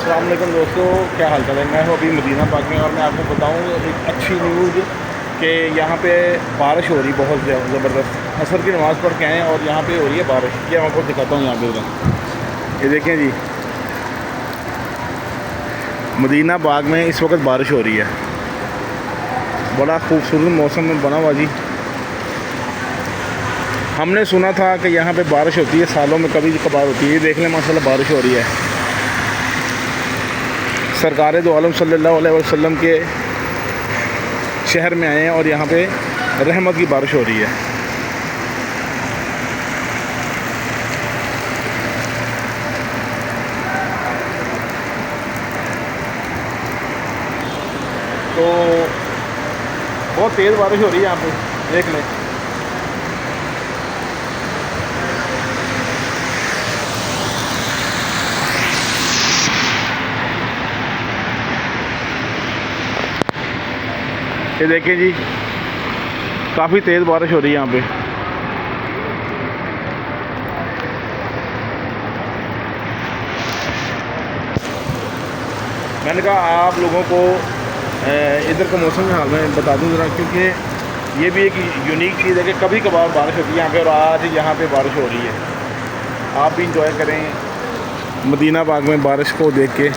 अस्सलाम वालेकुम दोस्तों, क्या हाल चाल है। मैं हूँ अभी मदीना पाक में और मैं आपको बताऊँ एक अच्छी न्यूज़ कि यहाँ पे बारिश हो रही बहुत ज़बरदस्त। असर की नमाज़ पढ़ के आए और यहाँ पे हो रही है बारिश। ये मैं आपको दिखाता हूँ यहाँ पे उधर। ये देखें जी, मदीना बाग में इस वक्त बारिश हो रही है। बड़ा खूबसूरत मौसम में बना हुआ जी। हमने सुना था कि यहाँ पे बारिश होती है, सालों में कभी कभार होती है। ये देख लें माशाल्लाह बारिश हो रही है। सरकार दो आलम सल्लल्लाहु अलैहि वसल्लम के शहर में आए हैं और यहाँ पे रहमत की बारिश हो रही है। तो बहुत तेज़ बारिश हो रही है यहाँ पे, देख लें। ये देखें जी, काफ़ी तेज़ बारिश हो रही है यहाँ पे। मैंने कहा आप लोगों को इधर का मौसम के हाल में बता दूं ज़रा, क्योंकि ये भी एक यूनिक चीज़ है कि कभी कभार बारिश होती है यहाँ पे और आज यहाँ पे बारिश हो रही है। आप भी इंजॉय करें मदीना बाग में बारिश को देख के।